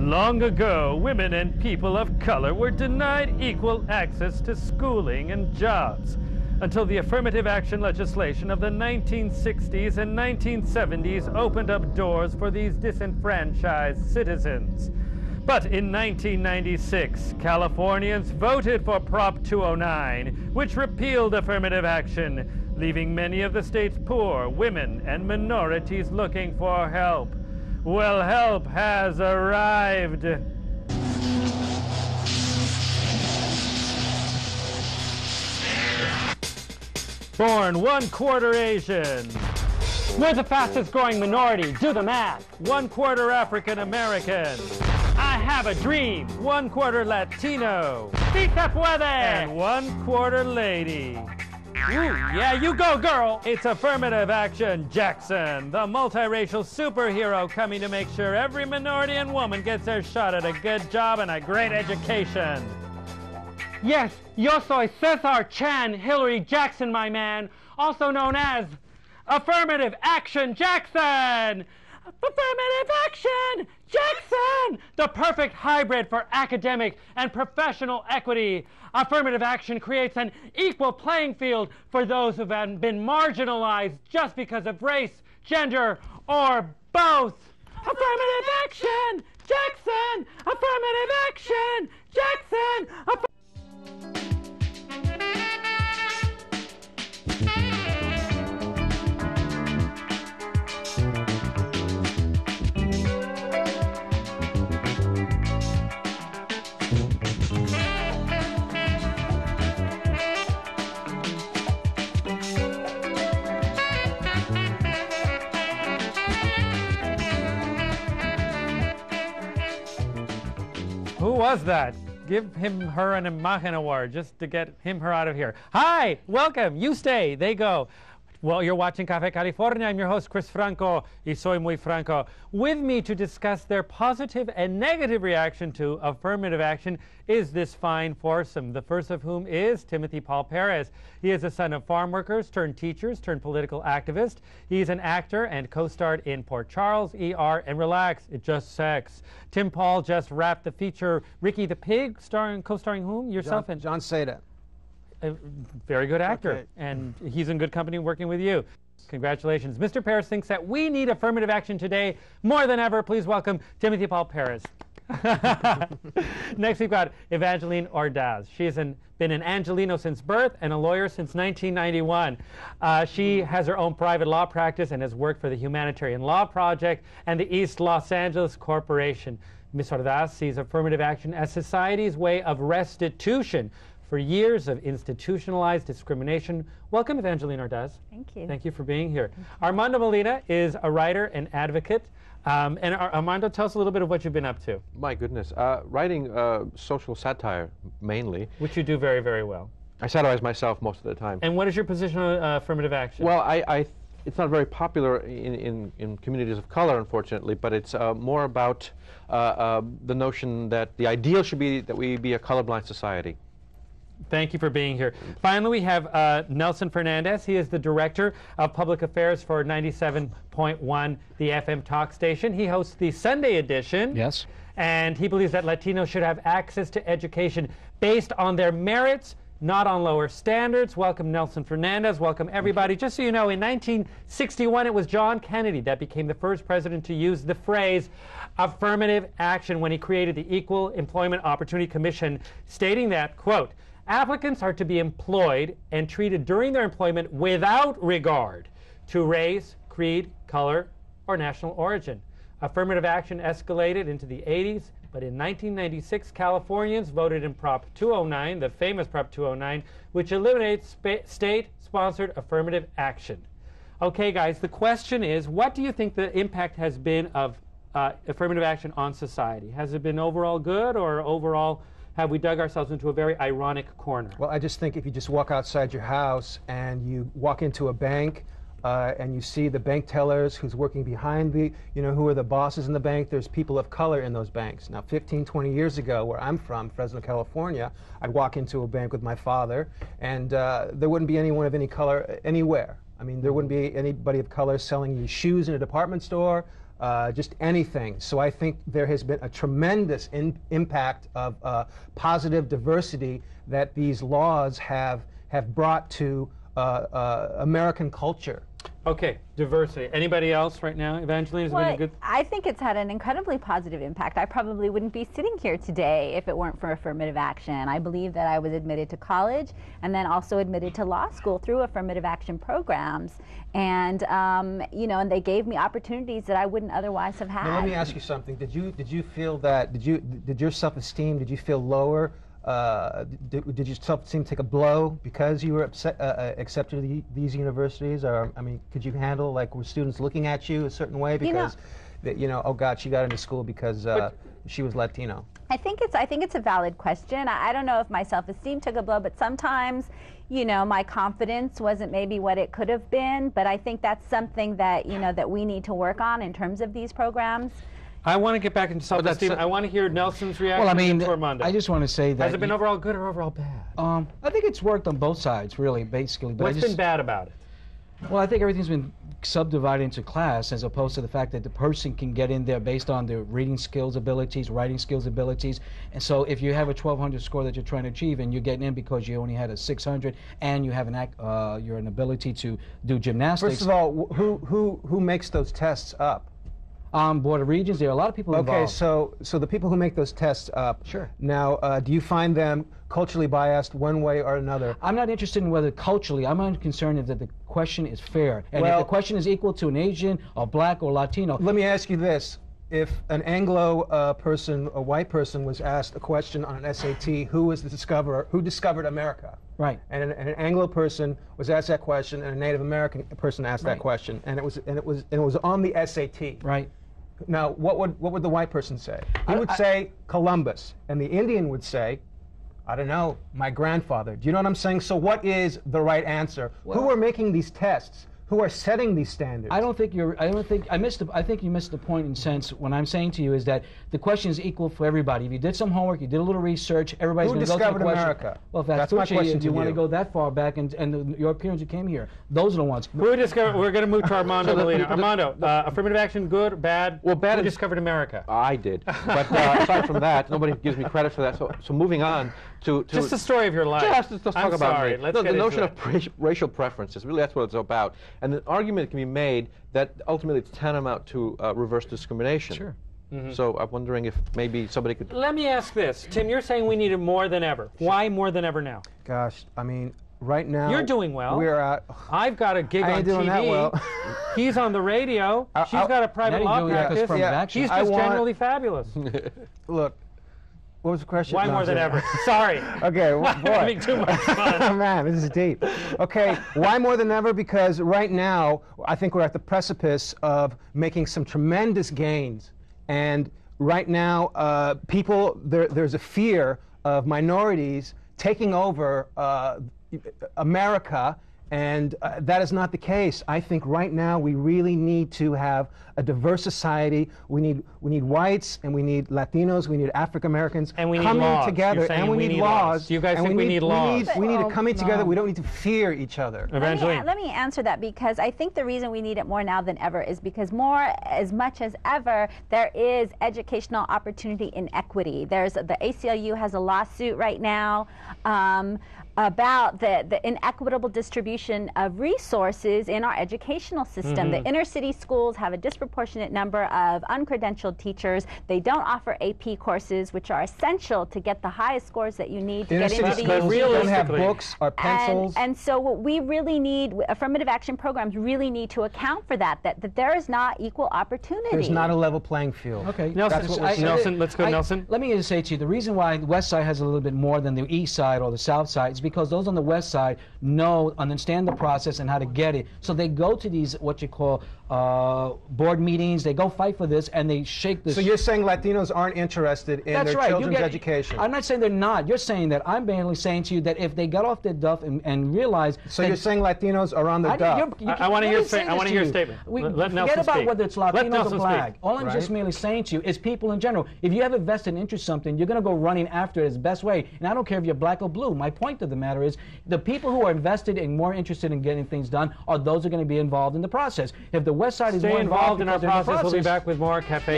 Long ago, women and people of color were denied equal access to schooling and jobs until the affirmative action legislation of the 1960s and 1970s opened up doors for these disenfranchised citizens. But in 1996, Californians voted for Prop 209, which repealed affirmative action, leaving many of the state's poor, women, and minorities looking for help. Well, help has arrived. Born 1/4 Asian. We're the fastest growing minority. Do the math. 1/4 African American. I have a dream. 1/4 Latino. Si se puede. And 1/4 lady. Ooh, yeah, you go, girl. It's Affirmative Action Jackson, the multiracial superhero coming to make sure every minority and woman gets their shot at a good job and a great education. Yes, yo soy Cesar Chan Hillary Jackson, my man, also known as Affirmative Action Jackson. Affirmative Action Jackson, the perfect hybrid for academic and professional equity. Affirmative action creates an equal playing field for those who have been marginalized just because of race, gender, or both. Affirmative action Jackson! Affirmative action Jackson! Who was that? Give him, her an Imagen Award just to get him, her out of here. Hi, welcome, you stay, they go. Well, you're watching Café California. I'm your host, Cris Franco, y soy muy franco. With me to discuss their positive and negative reaction to affirmative action is this fine foursome, the first of whom is Timothy Paul Perez. He is a son of farm workers, turned teachers, turned political activist. He's an actor and co-starred in Port Charles, ER, and Relax, It Just Sex. Tim Paul just wrapped the feature Ricky the Pig, co-starring whom? Yourself and John Seda. A very good actor, okay. And he's in good company working with you. Congratulations. Mr. Perez thinks that we need affirmative action today more than ever. Please welcome Timothy Paul Perez. Next, we've got Evangeline Ordaz. She has been an Angelino since birth and a lawyer since 1991. She has her own private law practice and has worked for the Humanitarian Law Project and the East Los Angeles Corporation. Ms. Ordaz sees affirmative action as society's way of restitution for years of institutionalized discrimination. Welcome, Evangeline Ordaz. Thank you. Thank you for being here. Armando Molina is a writer and advocate. And Armando, tell us a little bit of what you've been up to. My goodness. Writing social satire, mainly. Which you do very, very well. I satirize myself most of the time. And what is your position on affirmative action? Well, it's not very popular in communities of color, unfortunately, but it's more about the notion that the ideal should be that we be a colorblind society. Thank you for being here. Finally, we have Nelson Fernandez. He is the Director of Public Affairs for 97.1, the FM talk station. He hosts the Sunday edition. Yes. And he believes that Latinos should have access to education based on their merits, not on lower standards. Welcome, Nelson Fernandez. Welcome, everybody. Just so you know, in 1961, it was John Kennedy that became the first president to use the phrase affirmative action when he created the Equal Employment Opportunity Commission, stating that, quote, applicants are to be employed and treated during their employment without regard to race, creed, color, or national origin. Affirmative action escalated into the 80s, but in 1996, Californians voted in Prop 209, the famous Prop 209, which eliminates state-sponsored affirmative action. Okay, guys, the question is, what do you think the impact has been of affirmative action on society? Has it been overall good, or overall have we dug ourselves into a very ironic corner? Well, I just think if you just walk outside your house and you walk into a bank and you see the bank tellers who's working behind the, who are the bosses in the bank, there's people of color in those banks. Now, 15, 20 years ago, where I'm from, Fresno, California, I'd walk into a bank with my father, and there wouldn't be anyone of any color anywhere. I mean, there wouldn't be anybody of color selling you shoes in a department store, just anything. So I think there has been a tremendous impact of positive diversity that these laws have brought to American culture. Okay, diversity. Anybody else right now? Evangeline, has it been a good... I think it's had an incredibly positive impact. I probably wouldn't be sitting here today if it weren't for affirmative action. I believe that I was admitted to college and then also admitted to law school through affirmative action programs. And, you know, and they gave me opportunities that I wouldn't otherwise have had. Now, let me ask you something. Did you feel that, did your self-esteem, did you feel lower? Did your self-esteem take a blow because you were accepted to these universities? Or, I mean, could you handle, like, were students looking at you a certain way because, oh God, she got into school because she was Latino? I think it's a valid question. I don't know if my self-esteem took a blow, but sometimes, you know, my confidence wasn't maybe what it could have been. But I think that's something that, you know, that we need to work on in terms of these programs. I want to get back into self-esteem. I want to hear Nelson's reaction. Well, I mean, to Armando. I just want to say that... Has it been overall good or overall bad? I think it's worked on both sides, really, basically. But What's been bad about it? Well, I think everything's been subdivided into class as opposed to the fact that the person can get in there based on their reading skills, abilities, writing skills, abilities. And so if you have a 1200 score that you're trying to achieve and you're getting in because you only had a 600 and you have an ability to do gymnastics... First of all, who makes those tests up? Board of Regents, there are a lot of people involved. Okay, so the people who make those tests up, sure. Now, do you find them culturally biased one way or another? I'm not interested in whether culturally. I'm concerned that the question is fair. And if the question is equal to an Asian or black or Latino... Let me ask you this. If an Anglo person, a white person, was asked a question on an SAT, who was the discoverer, who discovered America? Right. And an Anglo person was asked that question, and a Native American person asked that question, and it was on the SAT. Right. Now, what would the white person say? He would say Columbus, and the Indian would say, I don't know, my grandfather. Do you know what I'm saying? So what is the right answer? Well, who are making these tests? Who are setting these standards? I think you missed the point in sense when I'm saying to you is that the question is equal for everybody. If you did some homework, you did a little research, everybody's going to go to the question. Who discovered America? Well, if that's my question, you want to go that far back and your parents who came here, those are the ones. Who discovered? We're going to move to Armando Molina. Armando, affirmative action, good, bad? Well, bad. Who discovered America? I did. But aside from that, nobody gives me credit for that. So moving on to just the story of your life. Just let's talk about me. Let's get the notion into of racial preferences. Really, that's what it's about. And the argument can be made that ultimately it's tantamount to reverse discrimination. Sure. Mm-hmm. So I'm wondering if maybe somebody could... Let me ask this. Tim, you're saying we need it more than ever. Why more than ever now? Gosh, I mean, right now... You're doing well. We're at... I've got a gig I on ain't doing TV. that well. He's on the radio. She's got a private law practice. She's just generally fabulous. Look, what was the question? Why more than ever? Sorry. Okay, boy. I'm having too much fun. Oh, man, this is deep. Okay, why more than ever? Because right now, I think we're at the precipice of making some tremendous gains. And right now, there's a fear of minorities taking over America, and that is not the case. I think right now we really need to have a diverse society. We need whites, and we need Latinos, we need African Americans coming together, and we need laws. Do you guys think we need laws? We need to come together. We don't need to fear each other. Evangeline. Let me answer that, because I think the reason we need it more now than ever is because as much as ever, there is educational opportunity inequity. The ACLU has a lawsuit right now about the inequitable distribution of resources in our educational system. The inner city schools have a disproportionate number of uncredentialed teachers. They don't offer AP courses, which are essential to get the highest scores that you need to get into the university. Don't have books or pencils. And so what we really need, affirmative action programs really need to account for that there is not equal opportunity. There's not a level playing field. Okay. Nelson, let's go, Nelson. Let me just say to you, the reason why the West Side has a little bit more than the East Side or the South Side is because those on the West Side understand the process and how to get it. So they go to these, what you call, board meetings, they go fight for this, and they shake this. So you're saying Latinos aren't interested in their children's education? I'm not saying they're not. You're saying that. I'm basically saying to you that if they got off their duff and realize... So you're saying Latinos are on their duff? I want to hear your statement. Let Nelson forget about speak. whether it's Latinos or black. Speak. All I'm just merely saying to you is people in general. If you have a vested interest in something, you're going to go running after it as best way. And I don't care if you're black or blue. My point of the matter is the people who are invested and more interested in getting things done are those who are going to be involved in the process. If the West Side is Stay more involved in our because they're process. We'll be back with more Cafe